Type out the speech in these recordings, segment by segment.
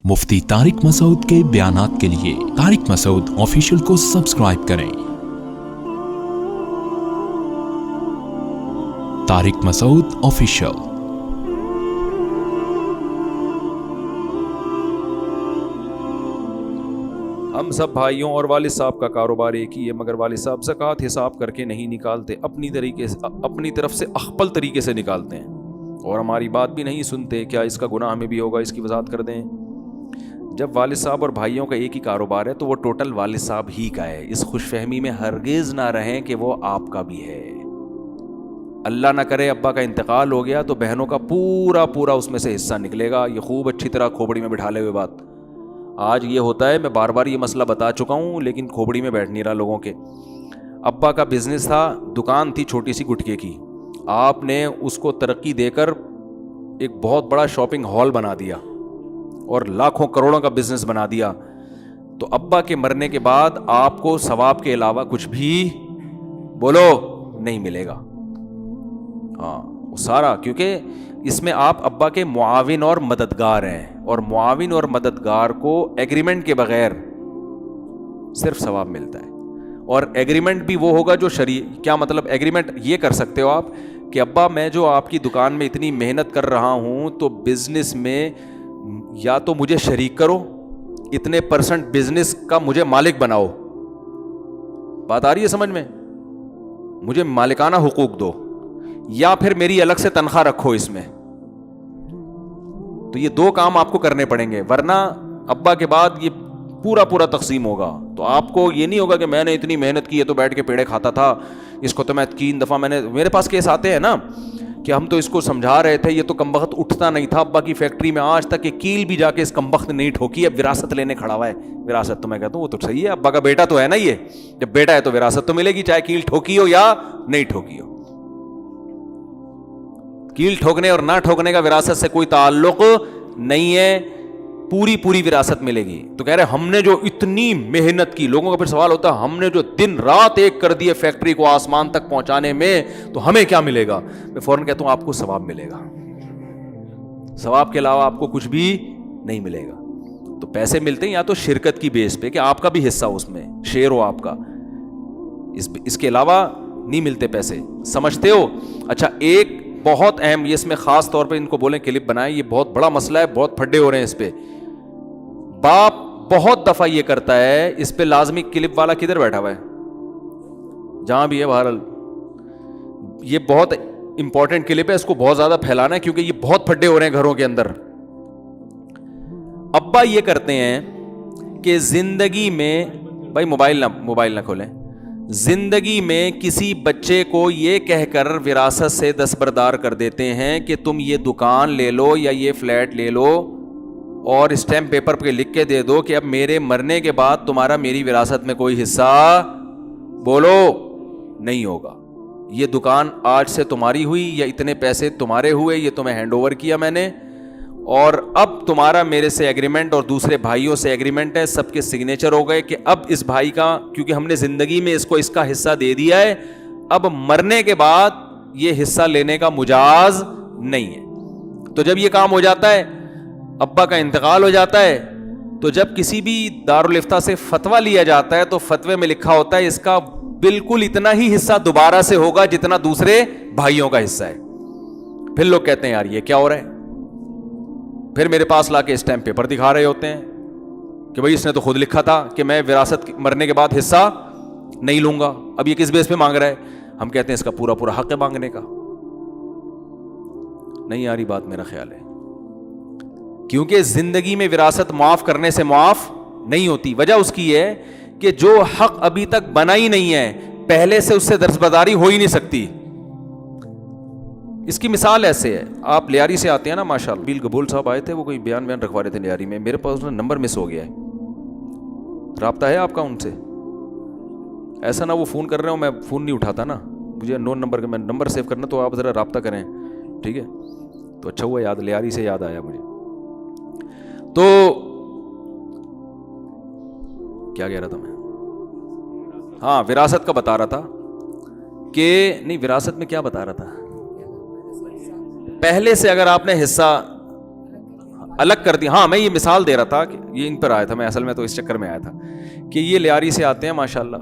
مفتی طارق مسعود کے بیانات کے لیے طارق مسعود آفیشیل کو سبسکرائب کریں۔ طارق مسعود آفیشیل۔ ہم سب بھائیوں اور والد صاحب کا کاروبار ایک ہی ہے، مگر والد صاحب زکوٰۃ حساب کر کے نہیں نکالتے، اپنی طرف سے اخپل طریقے سے نکالتے ہیں اور ہماری بات بھی نہیں سنتے۔ کیا اس کا گناہ ہمیں بھی ہوگا؟ اس کی وضاحت کر دیں۔ جب والد صاحب اور بھائیوں کا ایک ہی کاروبار ہے تو وہ ٹوٹل والد صاحب ہی کا ہے۔ اس خوش فہمی میں ہرگز نہ رہیں کہ وہ آپ کا بھی ہے۔ اللہ نہ کرے ابا کا انتقال ہو گیا تو بہنوں کا پورا اس میں سے حصہ نکلے گا۔ یہ خوب اچھی طرح کھوپڑی میں بٹھا لے ہوئے بات۔ آج یہ ہوتا ہے، میں بار بار یہ مسئلہ بتا چکا ہوں لیکن کھوپڑی میں بیٹھ نہیں رہا لوگوں کے۔ ابا کا بزنس تھا، دکان تھی چھوٹی سی گٹکے کی، آپ نے اس کو ترقی دے کر ایک بہت بڑا شاپنگ ہال بنا دیا اور لاکھوں کروڑوں کا بزنس بنا دیا۔ تو ابا کے مرنے کے بعد آپ کو ثواب کے علاوہ کچھ بھی بولو نہیں ملے گا۔ ہاں سارا، کیونکہ اس میں آپ ابا کے معاون اور مددگار ہیں، اور معاون اور مددگار کو ایگریمنٹ کے بغیر صرف ثواب ملتا ہے۔ اور ایگریمنٹ بھی وہ ہوگا جو کیا مطلب ایگریمنٹ یہ کر سکتے ہو آپ کہ ابا میں جو آپ کی دکان میں اتنی محنت کر رہا ہوں تو بزنس میں یا تو مجھے شریک کرو، اتنے % بزنس کا مجھے مالک بناؤ۔ بات آ رہی ہے سمجھ میں؟ مجھے مالکانہ حقوق دو، یا پھر میری الگ سے تنخواہ رکھو اس میں۔ تو یہ دو کام آپ کو کرنے پڑیں گے، ورنہ ابا کے بعد یہ پورا تقسیم ہوگا۔ تو آپ کو یہ نہیں ہوگا کہ میں نے اتنی محنت کی ہے تو بیٹھ کے پیڑے کھاتا تھا، اس کو تو میں 3 دفعہ میرے پاس کیس آتے ہیں نا کہ ہم تو اس کو سمجھا رہے تھے، یہ تو کمبخت اٹھتا نہیں تھا ابا کی فیکٹری میں، آج تک یہ کیل بھی جا کے اس کمبخت نہیں ٹھوکی، اب وراثت لینے کھڑا ہوا ہے۔ وراثت تو میں کہتا ہوں وہ تو صحیح ہے، ابا کا بیٹا تو ہے نا، یہ جب بیٹا ہے تو وراثت تو ملے گی، چاہے کیل ٹھوکی ہو یا نہیں ٹھوکی ہو۔ کیل ٹھوکنے اور نہ ٹھوکنے کا وراثت سے کوئی تعلق نہیں ہے، پوری وراثت ملے گی۔ تو کہہ رہے ہم نے جو اتنی محنت کی، لوگوں کا پھر سوال ہوتا ہے ہم نے جو دن رات ایک کر دیے فیکٹری کو آسمان تک پہنچانے میں، تو ہمیں کیا ملے گا؟ میں فوراً کہتا ہوں آپ کو ثواب ملے گا، ثواب کے علاوہ آپ کو کچھ بھی نہیں ملے گا۔ تو پیسے ملتے ہیں یا تو شرکت کی بیس پہ کہ آپ کا بھی حصہ اس میں شیئر ہو آپ کا، اس کے علاوہ نہیں ملتے پیسے، سمجھتے ہو؟ اچھا ایک بہت اہم، یہ اس میں خاص طور پہ ان کو بولیں کلپ بنائیں، یہ بہت بڑا مسئلہ ہے، بہت پھڈے ہو رہے ہیں اس پہ۔ باپ بہت دفعہ یہ کرتا ہے، اس پہ لازمی کلپ والا کدھر بیٹھا ہوا ہے؟ جہاں بھی ہے بہرحال، یہ بہت امپورٹنٹ کلپ ہے، اس کو بہت زیادہ پھیلانا ہے کیونکہ یہ بہت پھڈے ہو رہے ہیں گھروں کے اندر۔ ابا یہ کرتے ہیں کہ زندگی میں، بھائی موبائل نہ کھولیں، زندگی میں کسی بچے کو یہ کہہ کر وراثت سے دستبردار کر دیتے ہیں کہ تم یہ دکان لے لو یا یہ فلیٹ لے لو اور اسٹیمپ پیپر پہ لکھ کے دے دو کہ اب میرے مرنے کے بعد تمہارا میری وراثت میں کوئی حصہ بولو نہیں ہوگا۔ یہ دکان آج سے تمہاری ہوئی یا اتنے پیسے تمہارے ہوئے، یہ تمہیں ہینڈ اوور کیا میں نے، اور اب تمہارا میرے سے ایگریمنٹ اور دوسرے بھائیوں سے ایگریمنٹ ہے، سب کے سگنیچر ہو گئے کہ اب اس بھائی کا، کیونکہ ہم نے زندگی میں اس کو اس کا حصہ دے دیا ہے، اب مرنے کے بعد یہ حصہ لینے کا مجاز نہیں ہے۔ تو جب یہ کام ہو جاتا ہے، ابا کا انتقال ہو جاتا ہے، تو جب کسی بھی دارالافتاء سے فتویٰ لیا جاتا ہے تو فتوے میں لکھا ہوتا ہے اس کا بالکل اتنا ہی حصہ دوبارہ سے ہوگا جتنا دوسرے بھائیوں کا حصہ ہے۔ پھر لوگ کہتے ہیں یار یہ کیا ہو رہا ہے، پھر میرے پاس لا کے اسٹیمپ پیپر دکھا رہے ہوتے ہیں کہ بھائی اس نے تو خود لکھا تھا کہ میں وراثت مرنے کے بعد حصہ نہیں لوں گا، اب یہ کس بیس پہ مانگ رہا ہے؟ ہم کہتے ہیں اس کا پورا حق ہے مانگنے کا۔ نہیں آ رہی بات میرا خیال ہے، کیونکہ زندگی میں وراثت معاف کرنے سے معاف نہیں ہوتی۔ وجہ اس کی ہے کہ جو حق ابھی تک بنا ہی نہیں ہے، پہلے سے اس سے دستبرداری ہو ہی نہیں سکتی۔ اس کی مثال ایسے ہے، آپ لیاری سے آتے ہیں نا، ماشاءاللہ بیل قبول صاحب آئے تھے، وہ کوئی بیان رکھوا رہے تھے لیاری میں، میرے پاس نمبر مس ہو گیا ہے، رابطہ ہے آپ کا ان سے؟ ایسا نہ وہ فون کر رہے ہوں میں فون نہیں اٹھاتا نا، مجھے نون نمبر کا میں نمبر سیو کرنا، تو آپ ذرا رابطہ کریں، ٹھیک ہے؟ تو اچھا ہوا یاد، لیاری سے یاد آیا مجھے۔ تو کیا کہہ رہا تھا میں؟ ہاں وراثت کا بتا رہا تھا کہ نہیں، وراثت میں کیا بتا رہا تھا؟ پہلے سے اگر آپ نے حصہ الگ کر دی. ہاں میں یہ مثال دے رہا تھا کہ یہ ان پر آیا تھا, میں اصل میں تو اس چکر میں آیا تھا کہ یہ لیاری سے آتے ہیں ماشاءاللہ.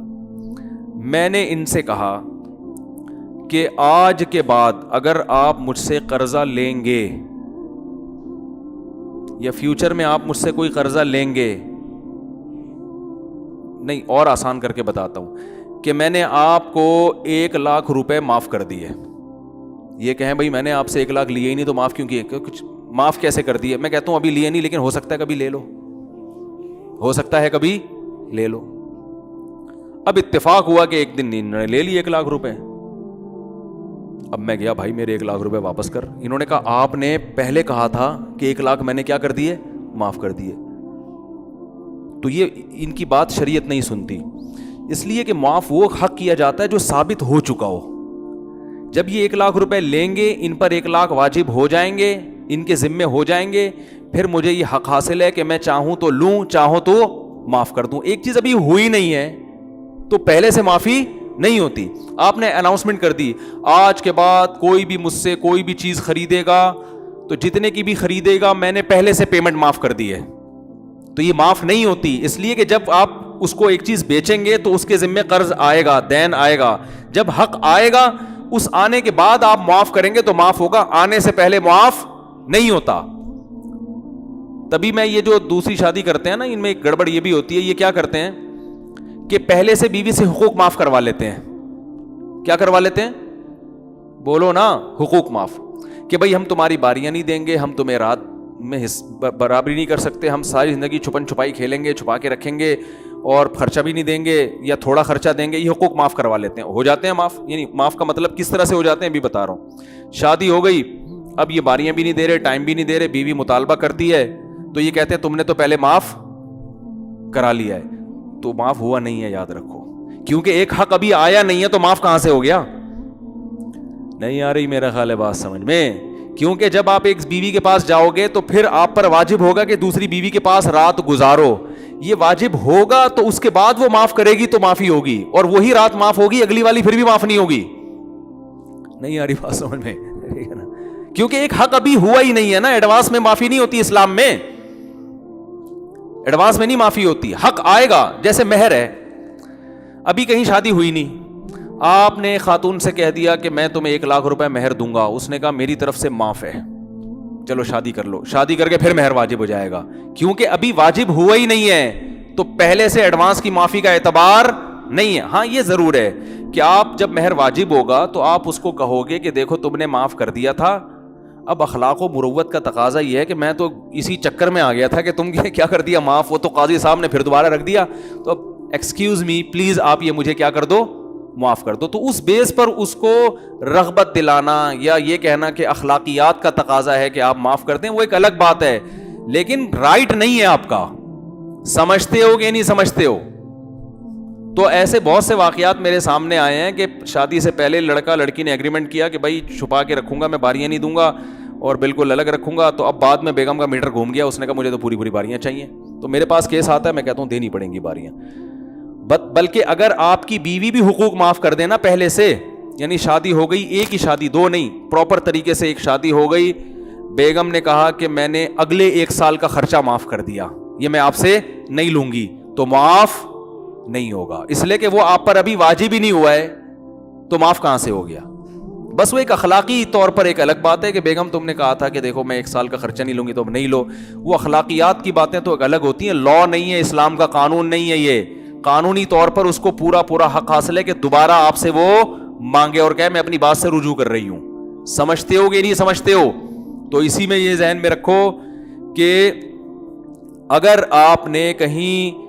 میں نے ان سے کہا کہ آج کے بعد اگر آپ مجھ سے قرضہ لیں گے یا فیوچر میں آپ مجھ سے کوئی قرضہ لیں گے, نہیں اور آسان کر کے بتاتا ہوں کہ میں نے آپ کو 1,00,000 روپے معاف کر دیے. یہ کہیں بھائی میں نے آپ سے 1,00,000 لیے ہی نہیں تو معاف کیوں کیے, کچھ معاف کیسے کر دیے؟ میں کہتا ہوں ابھی لیے نہیں, لیکن ہو سکتا ہے کبھی لے لو, ہو سکتا ہے کبھی لے لو. اب اتفاق ہوا کہ ایک دن انہوں نے لے لی 1,00,000 روپے. اب میں گیا, بھائی میرے 1,00,000 روپے واپس کر. انہوں نے کہا آپ نے پہلے کہا تھا کہ 1,00,000 میں نے کیا کر دیے, معاف کر دیے. تو یہ ان کی بات شریعت نہیں سنتی, اس لیے کہ معاف وہ حق کیا جاتا ہے جو ثابت ہو چکا ہو. جب یہ 1,00,000 روپے لیں گے, ان پر 1,00,000 واجب ہو جائیں گے, ان کے ذمے ہو جائیں گے, پھر مجھے یہ حق حاصل ہے کہ میں چاہوں تو لوں, چاہوں تو معاف کر دوں. ایک چیز ابھی ہوئی نہیں ہے تو پہلے سے معافی نہیں ہوتی. آپ نے اناؤنسمنٹ کر دی آج کے بعد کوئی بھی مجھ سے کوئی بھی چیز خریدے گا تو جتنے کی بھی خریدے گا میں نے پہلے سے پیمنٹ معاف کر دی ہے, تو یہ معاف نہیں ہوتی. اس لیے کہ جب آپ اس کو ایک چیز بیچیں گے تو اس کے ذمے قرض آئے گا, دین آئے گا. جب حق آئے گا اس آنے کے بعد آپ معاف کریں گے تو معاف ہوگا, آنے سے پہلے معاف نہیں ہوتا. تبھی میں یہ جو دوسری شادی کرتے ہیں نا, ان میں ایک گڑبڑ یہ بھی ہوتی ہے, یہ کیا کرتے ہیں کہ پہلے سے بیوی سے حقوق معاف کروا لیتے ہیں. کیا کروا لیتے ہیں؟ بولو نا, حقوق معاف. کہ بھائی ہم تمہاری باریاں نہیں دیں گے, ہم تمہیں رات میں برابری نہیں کر سکتے, ہم ساری زندگی چھپن چھپائی کھیلیں گے, چھپا کے رکھیں گے اور خرچہ بھی نہیں دیں گے یا تھوڑا خرچہ دیں گے. یہ حقوق معاف کروا لیتے ہیں, ہو جاتے ہیں معاف. یعنی معاف کا مطلب کس طرح سے ہو جاتے ہیں ابھی بتا رہا ہوں. شادی ہو گئی, اب یہ باریاں بھی نہیں دے رہے, ٹائم بھی نہیں دے رہے, بیوی مطالبہ کرتی ہے تو یہ کہتے ہیں تم نے تو پہلے معاف کرا لیا ہے. تو معاف ہوا نہیں ہے, یاد رکھو, کیونکہ ایک حق ابھی آیا نہیں ہے تو معاف کہاں سے ہو گیا؟ نہیں آ رہی میرا خیال ہے بات سمجھ میں. کیونکہ جب آپ ایک بیوی کے پاس جاؤ گے تو پھر آپ پر واجب ہوگا کہ دوسری بیوی کے پاس رات گزارو. یہ واجب ہوگا تو اس کے بعد وہ معاف کرے گی تو معافی ہوگی, اور وہی رات معاف ہوگی, اگلی والی پھر بھی معاف نہیں ہوگی. نہیں آ رہی بات سمجھ میں؟ کیونکہ ایک حق ابھی ہوا ہی نہیں ہے نا. ایڈوانس میں معافی نہیں ہوتی اسلام میں, ایڈوانس میں نہیں معافی ہوتی. حق آئے گا, جیسے مہر ہے, ابھی کہیں شادی ہوئی نہیں, آپ نے خاتون سے کہہ دیا کہ میں تمہیں 1,00,000 روپے مہر دوں گا, اس نے کہا میری طرف سے معاف ہے, چلو شادی کر لو. شادی کر کے پھر مہر واجب ہو جائے گا, کیونکہ ابھی واجب ہوا ہی نہیں ہے تو پہلے سے ایڈوانس کی معافی کا اعتبار نہیں ہے. ہاں یہ ضرور ہے کہ آپ جب مہر واجب ہوگا تو آپ اس کو کہو گے کہ دیکھو تم نے معاف کر دیا تھا, اب اخلاق و مروت کا تقاضا یہ ہے کہ میں تو اسی چکر میں آ گیا تھا کہ تم کیا کر دیا معاف, وہ تو قاضی صاحب نے پھر دوبارہ رکھ دیا, تو اب ایکسکیوز می پلیز آپ یہ مجھے کیا کر دو, معاف کر دو. تو اس بیس پر اس کو رغبت دلانا یا یہ کہنا کہ اخلاقیات کا تقاضا ہے کہ آپ معاف کر دیں, وہ ایک الگ بات ہے, لیکن رائٹ نہیں ہے آپ کا. سمجھتے ہو کہ نہیں سمجھتے ہو؟ تو ایسے بہت سے واقعات میرے سامنے آئے ہیں کہ شادی سے پہلے لڑکا لڑکی نے ایگریمنٹ کیا کہ بھائی چھپا کے رکھوں گا, میں باریاں نہیں دوں گا اور بالکل الگ رکھوں گا, تو اب بعد میں بیگم کا میٹر گھوم گیا, اس نے کہا مجھے تو پوری پوری باریاں چاہیے. تو میرے پاس کیس آتا ہے, میں کہتا ہوں دینی پڑیں گی باریاں. بلکہ اگر آپ کی بیوی بھی حقوق معاف کر دینا پہلے سے, یعنی شادی ہو گئی, ایک ہی شادی, دو نہیں, پراپر طریقے سے ایک شادی ہو گئی, بیگم نے کہا کہ میں نے اگلے 1 سال کا خرچہ معاف کر دیا, یہ میں آپ سے نہیں لوں گی, تو معاف نہیں ہوگا, اس لیے کہ وہ آپ پر ابھی واجب ہی نہیں ہوا ہے, تو معاف کہاں سے ہو گیا؟ بس وہ ایک اخلاقی طور پر ایک الگ بات ہے کہ بیگم تم نے کہا تھا کہ دیکھو میں 1 سال کا خرچہ نہیں لوں گی تو اب نہیں لو. وہ اخلاقیات کی باتیں تو ایک الگ ہوتی ہیں, لا نہیں ہے, اسلام کا قانون نہیں ہے, یہ قانونی طور پر اس کو پورا پورا حق حاصل ہے کہ دوبارہ آپ سے وہ مانگے اور کہے میں اپنی بات سے رجوع کر رہی ہوں. سمجھتے ہو کہ نہیں سمجھتے ہو؟ تو اسی میں یہ ذہن میں رکھو کہ اگر آپ نے کہیں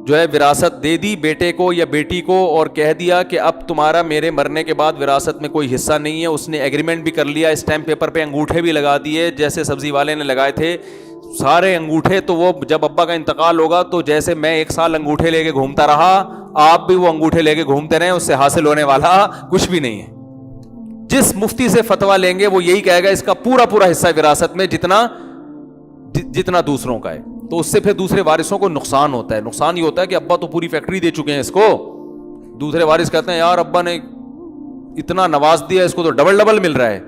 جو ہے وراثت دے دی بیٹے کو یا بیٹی کو اور کہہ دیا کہ اب تمہارا میرے مرنے کے بعد وراثت میں کوئی حصہ نہیں ہے, اس نے ایگریمنٹ بھی کر لیا, اسٹیمپ پیپر پہ انگوٹھے بھی لگا دیے جیسے سبزی والے نے لگائے تھے سارے انگوٹھے, تو وہ جب ابا کا انتقال ہوگا تو جیسے میں 1 سال انگوٹھے لے کے گھومتا رہا, آپ بھی وہ انگوٹھے لے کے گھومتے رہیں, اس سے حاصل ہونے والا کچھ بھی نہیں ہے. جس مفتی سے فتویٰ لیں گے وہ یہی کہے گا اس کا پورا پورا حصہ وراثت میں جتنا دوسروں کا ہے, تو اس سے پھر دوسرے وارثوں کو نقصان ہوتا ہے. نقصان یہ ہوتا ہے کہ ابا تو پوری فیکٹری دے چکے ہیں اس کو, دوسرے وارث کہتے ہیں یار ابا نے اتنا نواز دیا اس کو تو ڈبل مل رہا ہے.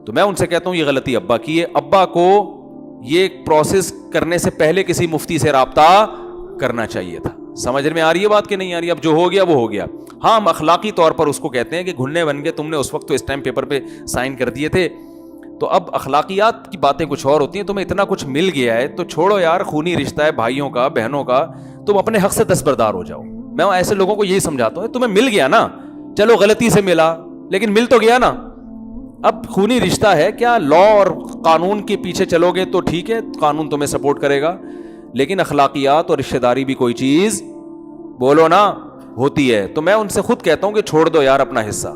تو میں ان سے کہتا ہوں یہ غلطی ابا کی ہے. ابا کو یہ پروسیس کرنے سے پہلے کسی مفتی سے رابطہ کرنا چاہیے تھا. سمجھ میں آ رہی ہے بات کہ نہیں آ رہی؟ اب جو ہو گیا وہ ہو گیا. ہاں ہم اخلاقی طور پر اس کو کہتے ہیں کہ گھننے بن گئے, تم نے اس وقت تو اسٹیمپ پیپر پہ سائن کر دیے تھے, تو اب اخلاقیات کی باتیں کچھ اور ہوتی ہیں. تمہیں اتنا کچھ مل گیا ہے تو چھوڑو یار, خونی رشتہ ہے بھائیوں کا بہنوں کا, تم اپنے حق سے دستبردار ہو جاؤ. میں ایسے لوگوں کو یہی سمجھاتا ہوں, تمہیں مل گیا نا, چلو غلطی سے ملا لیکن مل تو گیا نا. اب خونی رشتہ ہے, کیا لا اور قانون کے پیچھے چلو گے تو ٹھیک ہے, قانون تمہیں سپورٹ کرے گا, لیکن اخلاقیات اور رشتہ داری بھی کوئی چیز بولو نا ہوتی ہے. تو میں ان سے خود کہتا ہوں کہ چھوڑ دو یار اپنا حصہ.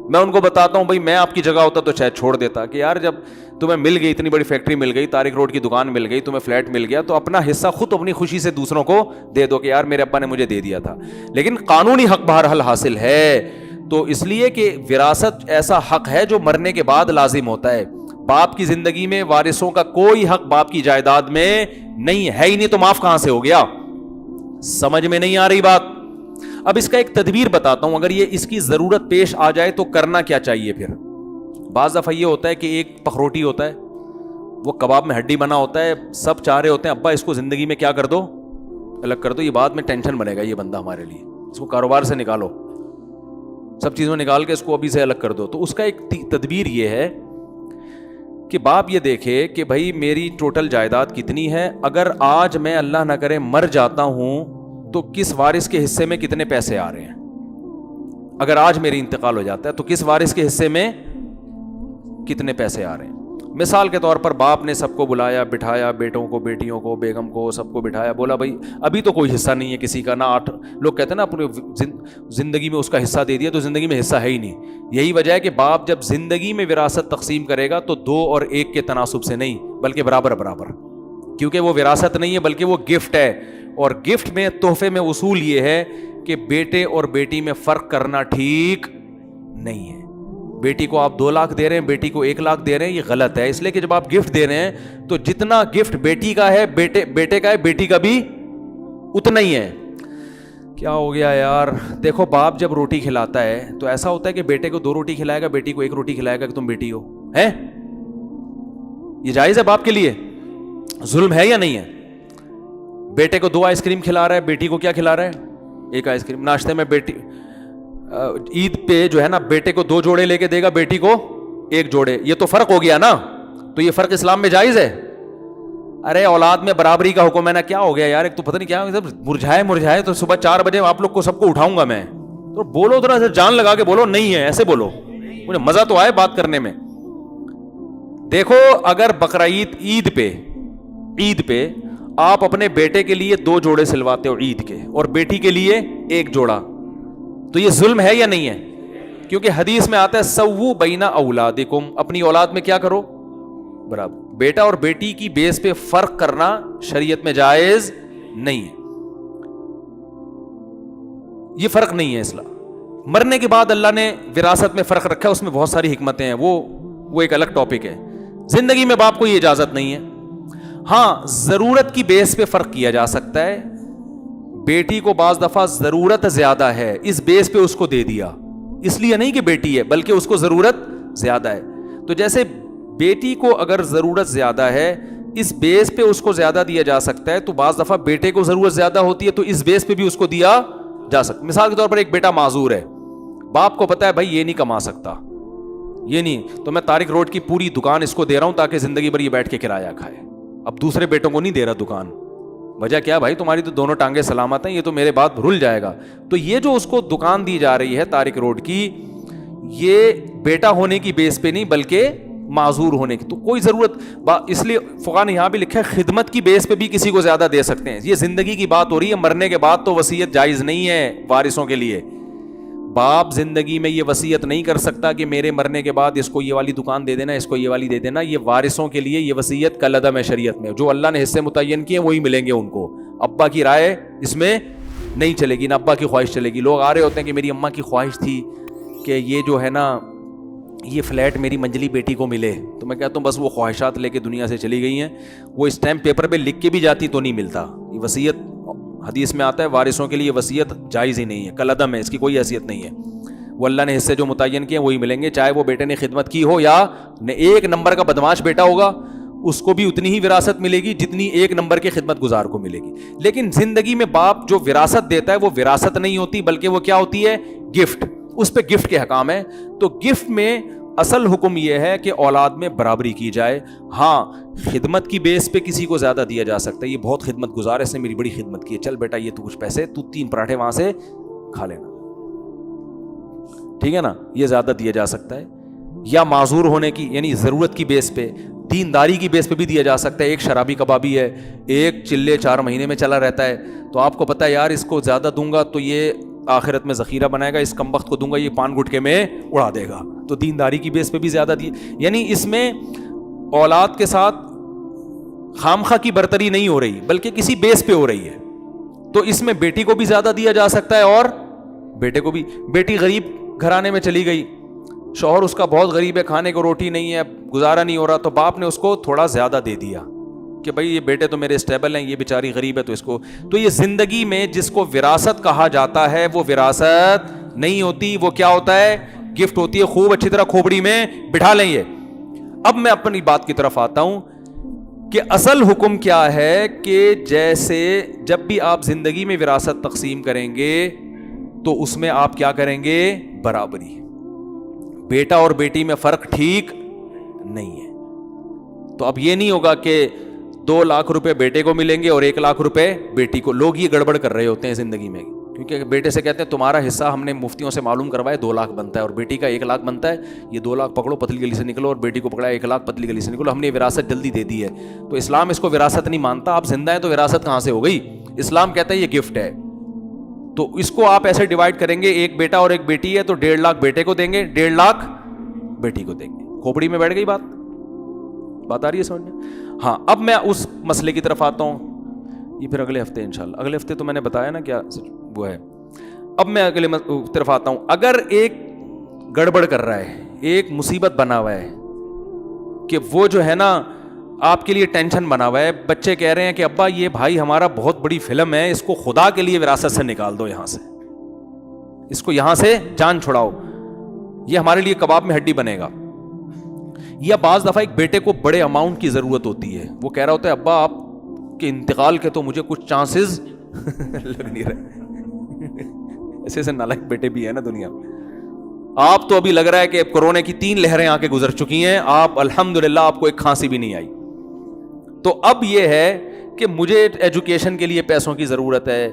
میں ان کو بتاتا ہوں بھائی میں آپ کی جگہ ہوتا تو شاید چھوڑ دیتا کہ یار جب تمہیں مل گئی, اتنی بڑی فیکٹری مل گئی, طارق روڈ کی دکان مل گئی, تمہیں فلیٹ مل گیا, تو اپنا حصہ خود اپنی خوشی سے دوسروں کو دے دو کہ یار میرے ابا نے مجھے دے دیا تھا. لیکن قانونی حق بہرحال حاصل ہے, تو اس لیے کہ وراثت ایسا حق ہے جو مرنے کے بعد لازم ہوتا ہے. باپ کی زندگی میں وارثوں کا کوئی حق باپ کی جائیداد میں نہیں ہے ہی نہیں, تو معاف کہاں سے ہو گیا؟ سمجھ میں نہیں آ رہی بات؟ اب اس کا ایک تدبیر بتاتا ہوں, اگر یہ اس کی ضرورت پیش آ جائے تو کرنا کیا چاہیے پھر. بعض دفعہ یہ ہوتا ہے کہ ایک پخروٹی ہوتا ہے, وہ کباب میں ہڈی بنا ہوتا ہے, سب چاہ رہے ہوتے ہیں ابا اس کو زندگی میں کیا کر دو, الگ کر دو, یہ بعد میں ٹینشن بنے گا یہ بندہ ہمارے لیے, اس کو کاروبار سے نکالو, سب چیزوں نکال کے اس کو ابھی سے الگ کر دو. تو اس کا ایک تدبیر یہ ہے کہ باپ یہ دیکھے کہ بھائی میری ٹوٹل جائیداد کتنی ہے, اگر آج میں اللہ نہ کرے مر جاتا ہوں تو کس وارث کے حصے میں کتنے پیسے آ رہے ہیں. اگر آج میری انتقال ہو جاتا ہے تو کس وارث کے حصے میں کتنے پیسے آ رہے ہیں. مثال کے طور پر باپ نے سب کو بلایا, بٹھایا, بیٹوں کو, بیٹیوں کو, بیگم کو, سب کو بٹھایا, بولا بھائی ابھی تو کوئی حصہ نہیں ہے کسی کا, نہ 8 لوگ کہتے ہیں نا اپنی زندگی میں اس کا حصہ دے دیا تو زندگی میں حصہ ہے ہی نہیں. یہی وجہ ہے کہ باپ جب زندگی میں وراثت تقسیم کرے گا تو 2 اور 1 کے تناسب سے نہیں بلکہ برابر برابر, کیونکہ وہ وراثت نہیں ہے بلکہ وہ گفٹ ہے. اور گفٹ میں, تحفے میں اصول یہ ہے کہ بیٹے اور بیٹی میں فرق کرنا ٹھیک نہیں ہے. بیٹی کو آپ 2 لاکھ دے رہے ہیں, بیٹی کو 1 لاکھ دے رہے ہیں, یہ غلط ہے. اس لیے کہ جب آپ گفٹ دے رہے ہیں تو جتنا گفٹ بیٹی کا ہے بیٹے کا ہے, بیٹی کا بھی اتنا ہی ہے. کیا ہو گیا یار؟ دیکھو باپ جب روٹی کھلاتا ہے تو ایسا ہوتا ہے کہ بیٹے کو 2 روٹی کھلائے گا, بیٹی کو 1 روٹی کھلائے گا کہ تم بیٹی ہو, ہے یہ جائز ہے باپ کے لیے؟ ظلم ہے یا نہیں ہے؟ بیٹے کو 2 آئس کریم کھلا رہا ہے, بیٹی کو کیا کھلا رہا ہے؟ 1 آئس کریم. ناشتے میں بیٹی عید پہ جو ہے نا بیٹے کو 2 جوڑے لے کے دے گا, بیٹی کو 1 جوڑے. یہ تو فرق ہو گیا نا, تو یہ فرق اسلام میں جائز ہے؟ ارے اولاد میں برابری کا حکم ہے نا, کیا ہو گیا یار؟ ایک تو پتہ نہیں کیا مرجھائے تو صبح 4 بجے آپ لوگ کو سب کو اٹھاؤں گا میں, تو بولو ذرا جان لگا کے بولو, نہیں ہے ایسے بولو, مجھے مزہ تو آئے بات کرنے میں. دیکھو اگر بقرعید عید پہ آپ اپنے بیٹے کے لیے 2 جوڑے سلواتے ہو عید کے اور بیٹی کے لیے 1 جوڑا, تو یہ ظلم ہے یا نہیں ہے؟ کیونکہ حدیث میں آتا ہے سووا بین اولادکم, اپنی اولاد میں کیا کرو برابر. بیٹا اور بیٹی کی بیس پہ فرق کرنا شریعت میں جائز نہیں ہے, یہ فرق نہیں ہے اسلام. مرنے کے بعد اللہ نے وراثت میں فرق رکھا ہے, اس میں بہت ساری حکمتیں ہیں, وہ ایک الگ ٹاپک ہے. زندگی میں باپ کو یہ اجازت نہیں ہے. ہاں ضرورت کی بیس پہ فرق کیا جا سکتا ہے. بیٹی کو بعض دفعہ ضرورت زیادہ ہے, اس بیس پہ اس کو دے دیا, اس لیے نہیں کہ بیٹی ہے بلکہ اس کو ضرورت زیادہ ہے. تو جیسے بیٹی کو اگر ضرورت زیادہ ہے, اس بیس پہ اس کو زیادہ دیا جا سکتا ہے, تو بعض دفعہ بیٹے کو ضرورت زیادہ ہوتی ہے تو اس بیس پہ بھی اس کو دیا جا سکتا. مثال کے طور پر ایک بیٹا معذور ہے, باپ کو پتا ہے بھائی یہ نہیں کما سکتا, یہ نہیں, تو میں طارق روڈ کی پوری دکان اس کو دے رہا ہوں تاکہ زندگی بھر یہ بیٹھ کے کرایہ کھائے. اب دوسرے بیٹوں کو نہیں دے رہا دکان, وجہ کیا بھائی تمہاری تو دونوں ٹانگیں سلامت ہیں, یہ تو میرے بعد رل جائے گا. تو یہ جو اس کو دکان دی جا رہی ہے طارق روڈ کی, یہ بیٹا ہونے کی بیس پہ نہیں بلکہ معذور ہونے کی. تو کوئی ضرورت, اس لیے فقہاء نے یہاں بھی لکھا ہے خدمت کی بیس پہ بھی کسی کو زیادہ دے سکتے ہیں. یہ زندگی کی بات ہو رہی ہے, مرنے کے بعد تو وصیت جائز نہیں ہے وارثوں کے لیے. باپ زندگی میں یہ وصیت نہیں کر سکتا کہ میرے مرنے کے بعد اس کو یہ والی دکان دے دینا, اس کو یہ والی دے دینا. یہ وارثوں کے لیے یہ وصیت کالعدم ہے شریعت میں. جو اللہ نے حصے متعین کیے وہی ملیں گے ان کو, ابا کی رائے اس میں نہیں چلے گی, نہ ابا کی خواہش چلے گی. لوگ آ رہے ہوتے ہیں کہ میری اماں کی خواہش تھی کہ یہ جو ہے نا یہ فلیٹ میری منجلی بیٹی کو ملے, تو میں کہتا ہوں بس وہ خواہشات لے کے دنیا سے چلی گئی ہیں. وہ اسٹیمپ پیپر پہ لکھ کے بھی جاتی تو نہیں ملتا. یہ وصیت حدیث میں آتا ہے وارثوں کے لیے وصیت جائز ہی نہیں ہے, کالعدم ہے, اس کی کوئی حیثیت نہیں ہے. وہ اللہ نے حصے جو متعین کیے وہی ملیں گے, چاہے وہ بیٹے نے خدمت کی ہو یا 1 نمبر کا بدماش بیٹا ہوگا, اس کو بھی اتنی ہی وراثت ملے گی جتنی ایک نمبر کے خدمت گزار کو ملے گی. لیکن زندگی میں باپ جو وراثت دیتا ہے وہ وراثت نہیں ہوتی, بلکہ وہ کیا ہوتی ہے؟ گفٹ. اس پہ گفٹ کے حکام ہے. تو گفٹ میں اصل حکم یہ ہے کہ اولاد میں برابری کی جائے. ہاں, خدمت کی بیس پہ کسی کو زیادہ دیا جا سکتا ہے, یہ بہت خدمت گزار ہے, اس نے میری بڑی خدمت کی ہے, چل بیٹا یہ تو کچھ پیسے, تو 3 پراٹھے وہاں سے کھا لینا, ٹھیک ہے نا, یہ زیادہ دیا جا سکتا ہے. یا معذور ہونے کی یعنی ضرورت کی بیس پہ, دینداری کی بیس پہ بھی دیا جا سکتا ہے. ایک شرابی کبابی ہے, ایک چلے 4 مہینے میں چلا رہتا ہے, تو آپ کو پتا ہے یار اس کو زیادہ دوں گا تو یہ آخرت میں ذخیرہ بنائے گا, اس کمبخت کو دوں گا یہ پان گٹکے میں اڑا دے گا, تو دینداری کی بیس پہ بھی زیادہ دیے. یعنی اس میں اولاد کے ساتھ خامخواہ کی برتری نہیں ہو رہی, بلکہ کسی بیس پہ ہو رہی ہے. تو اس میں بیٹی کو بھی زیادہ دیا جا سکتا ہے اور بیٹے کو بھی. بیٹی غریب گھرانے میں چلی گئی, شوہر اس کا بہت غریب ہے, کھانے کو روٹی نہیں ہے, گزارا نہیں ہو رہا, تو باپ نے اس کو تھوڑا زیادہ دے دیا کہ بھائی یہ بیٹے تو میرے اسٹیبل ہیں, یہ بیچاری غریب ہے تو اس کو. تو یہ زندگی میں جس کو وراثت کہا جاتا ہے وہ وراثت نہیں ہوتی, وہ کیا ہوتا ہے؟ گفٹ ہوتی ہے. خوب اچھی طرح کھوپڑی میں بٹھا لیں یہ. اب میں اپنی بات کی طرف آتا ہوں کہ اصل حکم کیا ہے کہ جیسے جب بھی آپ زندگی میں وراثت تقسیم کریں گے تو اس میں آپ کیا کریں گے؟ برابری. بیٹا اور بیٹی میں فرق ٹھیک نہیں ہے. تو اب یہ نہیں ہوگا کہ 2 لاکھ روپے بیٹے کو ملیں گے اور 1 لاکھ روپے بیٹی کو. لوگ یہ گڑبڑ کر رہے ہوتے ہیں زندگی میں, کیونکہ بیٹے سے کہتے ہیں تمہارا حصہ ہم نے مفتیوں سے معلوم کروایا 2 لاکھ بنتا ہے, اور بیٹی کا 1 لاکھ بنتا ہے, یہ 2 لاکھ پکڑو پتلی گلی سے نکلو, اور بیٹی کو پکڑا 1 لاکھ پتلی گلی سے نکلو, ہم نے وراثت جلدی دے دی ہے. تو اسلام اس کو وراثت نہیں مانتا. آپ زندہ ہیں تو وراثت کہاں سے ہو گئی؟ اسلام کہتا ہے یہ گفٹ ہے. تو اس کو آپ ایسے ڈیوائڈ کریں گے, ایک بیٹا اور ایک بیٹی ہے تو 1.5 لاکھ بیٹے کو دیں گے, 1.5 لاکھ بیٹی کو دیں گے. کھوپڑی میں بیٹھ گئی بات آ رہی ہے سمجھ میں؟ ہاں, اب میں اس مسئلے کی طرف آتا ہوں, یہ پھر اگلے ہفتے انشاءاللہ. اگلے ہفتے تو میں نے بتایا نا کیا وہ ہے. اب میں اگلے طرف آتا ہوں. اگر ایک گڑبڑ کر رہا ہے, ایک مصیبت بنا ہوا ہے کہ وہ جو ہے نا آپ کے لیے ٹینشن بنا ہوا ہے, بچے کہہ رہے ہیں کہ ابا یہ بھائی ہمارا بہت بڑی فلم ہے, اس کو خدا کے لیے وراثت سے نکال دو, یہاں سے اس کو یہاں سے جان چھڑاؤ, یہ ہمارے لیے کباب میں ہڈی بنے گا. یا بعض دفعہ ایک بیٹے کو بڑے اماؤنٹ کی ضرورت ہوتی ہے, وہ کہہ رہا ہوتا ہے ابا آپ کے انتقال کے تو مجھے کچھ چانسز لگ نہیں رہے. ایسے نالائق بیٹے بھی ہیں نا دنیا میں. آپ تو ابھی لگ رہا ہے کہ کورونا کی 3 لہریں آ کے گزر چکی ہیں, آپ الحمدللہ آپ کو ایک کھانسی بھی نہیں آئی. تو اب یہ ہے کہ مجھے ایجوکیشن کے لیے پیسوں کی ضرورت ہے,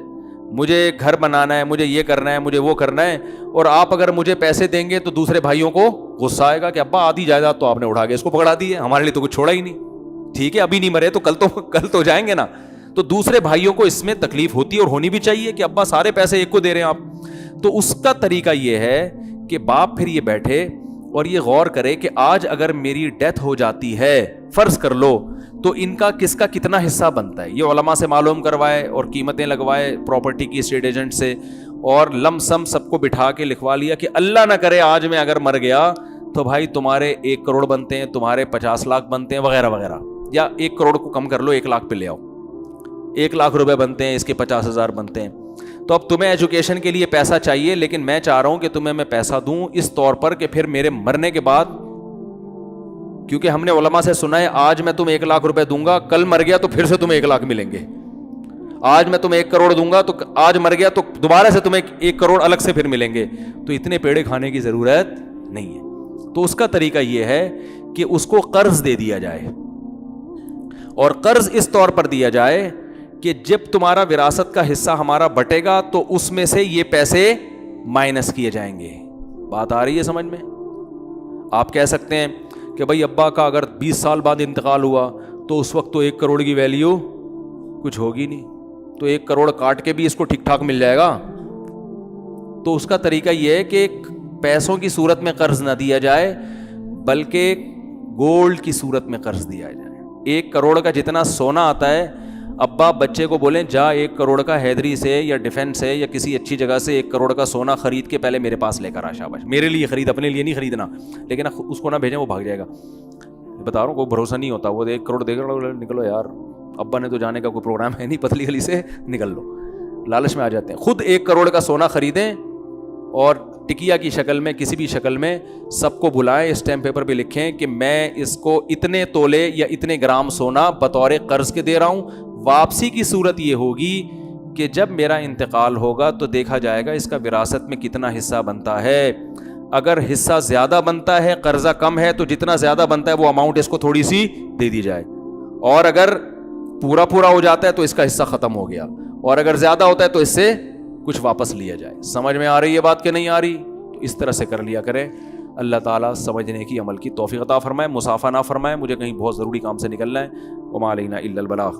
مجھے گھر بنانا ہے, مجھے یہ کرنا ہے, مجھے وہ کرنا ہے, اور آپ اگر مجھے پیسے دیں گے تو دوسرے بھائیوں کو غصہ آئے گا کہ ابا آدھی جائیداد تو آپ نے اٹھا کے اس کو پکڑا دی ہے, ہمارے لیے تو کچھ چھوڑا ہی نہیں. ٹھیک ہے ابھی نہیں مرے تو کل تو جائیں گے نا. تو دوسرے بھائیوں کو اس میں تکلیف ہوتی ہے اور ہونی بھی چاہیے کہ ابا سارے پیسے ایک کو دے رہے ہیں آپ. تو اس کا طریقہ یہ ہے کہ باپ پھر یہ بیٹھے اور یہ غور کرے کہ آج اگر میری ڈیتھ ہو جاتی ہے, فرض کر لو, تو ان کا کس کا کتنا حصہ بنتا ہے, یہ علماء سے معلوم کروائے اور قیمتیں لگوائے پراپرٹی کی اسٹیٹ ایجنٹ سے, اور لم سم سب کو بٹھا کے لکھوا لیا کہ اللہ نہ کرے آج میں اگر مر گیا تو بھائی تمہارے 1 کروڑ بنتے ہیں, تمہارے 50 لاکھ بنتے ہیں وغیرہ وغیرہ, یا 1 کروڑ کو کم کر لو 1 لاکھ پہ لے آؤ, 1 لاکھ روپے بنتے ہیں, اس کے 50,000 بنتے ہیں. تو اب تمہیں ایجوکیشن کے لیے پیسہ چاہیے, لیکن میں چاہ رہا ہوں کہ تمہیں میں پیسہ دوں اس طور پر کہ پھر میرے مرنے کے بعد, کیونکہ ہم نے علماء سے سنا ہے آج میں تمہیں 1 لاکھ روپے دوں گا, کل مر گیا تو پھر سے تمہیں 1 لاکھ ملیں گے. آج میں تمہیں 1 کروڑ دوں گا تو آج مر گیا تو دوبارہ سے تمہیں 1 کروڑ الگ سے پھر ملیں گے. تو اتنے پیڑے کھانے کی ضرورت نہیں ہے. تو اس کا طریقہ یہ ہے کہ اس کو قرض دے دیا جائے, اور قرض اس طور پر دیا جائے کہ جب تمہارا وراثت کا حصہ ہمارا بٹے گا تو اس میں سے یہ پیسے مائنس کیے جائیں گے. بات آ رہی ہے سمجھ میں؟ آپ کہہ سکتے ہیں کہ بھائی ابا کا اگر 20 سال بعد انتقال ہوا تو اس وقت تو 1 کروڑ کی ویلیو کچھ ہوگی نہیں, تو 1 کروڑ کاٹ کے بھی اس کو ٹھیک ٹھاک مل جائے گا. تو اس کا طریقہ یہ ہے کہ پیسوں کی صورت میں قرض نہ دیا جائے, بلکہ گولڈ کی صورت میں قرض دیا جائے. 1 کروڑ کا جتنا سونا آتا ہے, ابا بچے کو بولیں جا 1 کروڑ کا حیدری سے یا ڈیفینس سے یا کسی اچھی جگہ سے 1 کروڑ کا سونا خرید کے پہلے میرے پاس لے کر آ. شاباش, میرے لیے خرید, اپنے لیے نہیں خریدنا, لیکن اس کو نہ بھیجیں وہ بھاگ جائے گا. بتا رہا ہوں کوئی بھروسہ نہیں ہوتا, وہ 1 کروڑ دے کر نکلو یار, ابا نے تو جانے کا کوئی پروگرام ہے نہیں, پتلی گلی سے نکل لو, لالچ میں آ جاتے ہیں. خود 1 کروڑ کا سونا خریدیں اور ٹکیا کی شکل میں کسی بھی شکل میں سب کو بلائیں, اسٹیمپ پیپر پہ لکھیں کہ میں اس کو اتنے تولے یا اتنے گرام سونا بطور قرض کے دے رہا ہوں. واپسی کی صورت یہ ہوگی کہ جب میرا انتقال ہوگا تو دیکھا جائے گا اس کا وراثت میں کتنا حصہ بنتا ہے. اگر حصہ زیادہ بنتا ہے, قرضہ کم ہے, تو جتنا زیادہ بنتا ہے وہ اماؤنٹ اس کو تھوڑی سی دے دی جائے, اور اگر پورا ہو جاتا ہے تو اس کا حصہ ختم ہو گیا, اور اگر زیادہ ہوتا ہے تو اس سے کچھ واپس لیا جائے. سمجھ میں آ رہی ہے بات کہ نہیں آ رہی؟ تو اس طرح سے کر لیا کریں. اللہ تعالیٰ سمجھنے کی عمل کی توفیق عطا فرمائے, مسافہ نہ فرمائے. مجھے کہیں بہت ضروری کام سے نکلنا ہے. وما علینا الا البلاغ.